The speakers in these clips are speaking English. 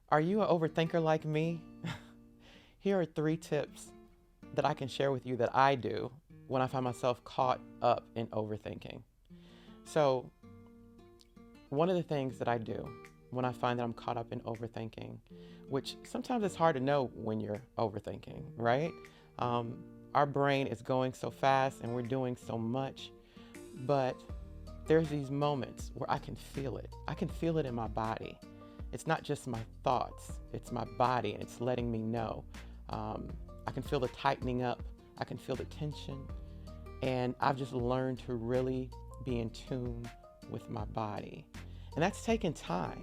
Are you an overthinker like me? Here are 3 tips that I can share with you that I do when I find myself caught up in overthinking. So, one of the things that I do when I find that I'm caught up in overthinking, which sometimes it's hard to know when you're overthinking, right? Um, our brain is going so fast and we're doing so much, but there's these moments where I can feel it. I can feel it in my body. It's not just my thoughts, it's my body, and it's letting me know. I can feel the tightening up, I can feel the tension, and I've just learned to really be in tune with my body. And that's taken time.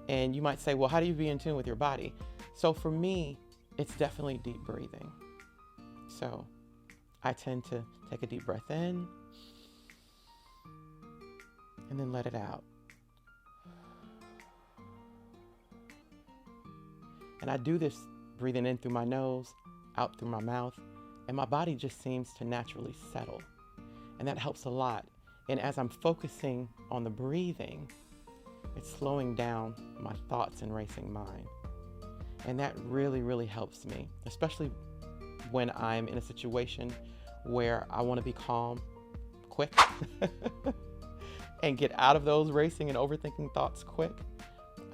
And you might say, well, how do you be in tune with your body? So for me, it's definitely deep breathing. So I tend to take a deep breath in and then let it out. And I do this breathing in through my nose, out through my mouth, and my body just seems to naturally settle. And that helps a lot. And as I'm focusing on the breathing, it's slowing down my thoughts and racing mind. And that really, really helps me, especially when I'm in a situation where I want to be calm, quick, and get out of those racing and overthinking thoughts quick.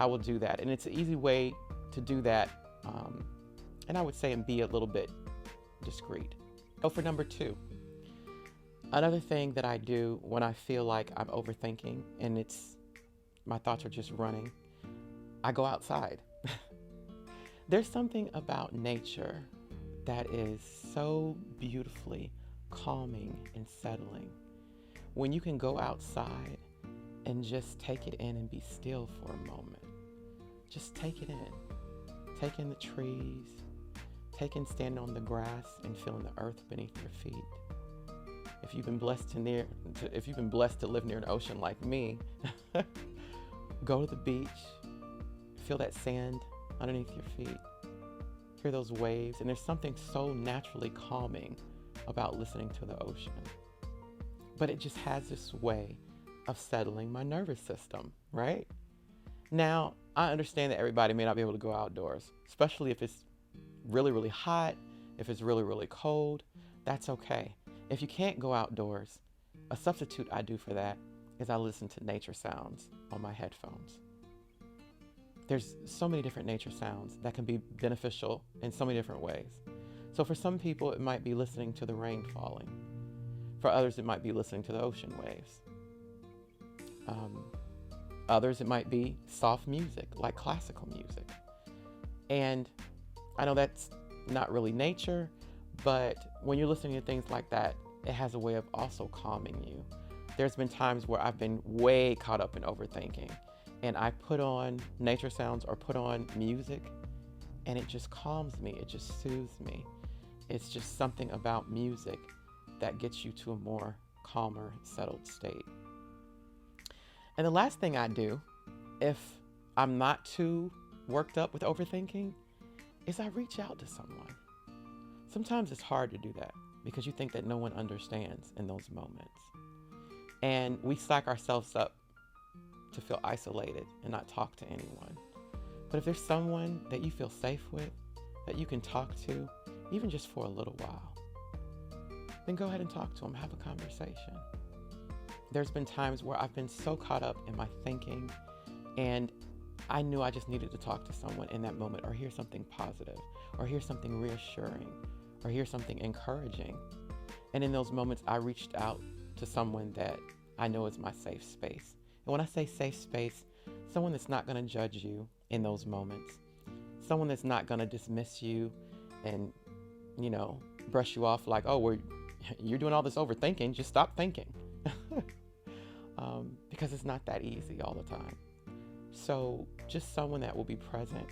I will do that. And it's an easy way to do that, and I would say and be a little bit discreet. Oh, for number 2, another thing that I do when I feel like I'm overthinking and my thoughts are just running, I go outside. There's something about nature that is so beautifully calming and settling. When you can go outside and just take it in and be still for a moment. Just take it in. Take in the trees. Take in standing on the grass and feeling the earth beneath your feet. If you've been blessed to live near an ocean like me, go to the beach, feel that sand underneath your feet, hear those waves, and there's something so naturally calming about listening to the ocean. But it just has this way of settling my nervous system, right? Now, I understand that everybody may not be able to go outdoors, especially if it's really, really hot, if it's really, really cold. That's okay. If you can't go outdoors, a substitute I do for that is I listen to nature sounds on my headphones. There's so many different nature sounds that can be beneficial in so many different ways. So for some people, it might be listening to the rain falling. For others, it might be listening to the ocean waves. Others, it might be soft music, like classical music. And I know that's not really nature, but when you're listening to things like that, it has a way of also calming you. There's been times where I've been way caught up in overthinking, and I put on nature sounds or put on music, and it just calms me. It just soothes me. It's just something about music that gets you to a more calmer, settled state. And the last thing I do, if I'm not too worked up with overthinking, is I reach out to someone. Sometimes it's hard to do that because you think that no one understands in those moments. And we psych ourselves up to feel isolated and not talk to anyone. But if there's someone that you feel safe with, that you can talk to, even just for a little while, then go ahead and talk to them, have a conversation. There's been times where I've been so caught up in my thinking, and I knew I just needed to talk to someone in that moment, or hear something positive, or hear something reassuring, or hear something encouraging. And in those moments, I reached out to someone that I know is my safe space. And when I say safe space, someone that's not going to judge you in those moments, someone that's not going to dismiss you and, brush you off like, oh, you're doing all this overthinking, just stop thinking. Because it's not that easy all the time. So just someone that will be present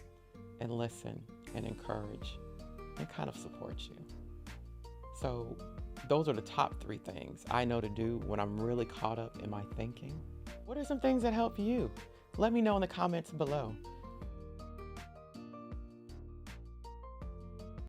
and listen and encourage and kind of support you. So those are the top 3 things I know to do when I'm really caught up in my thinking. What are some things that help you? Let me know in the comments below.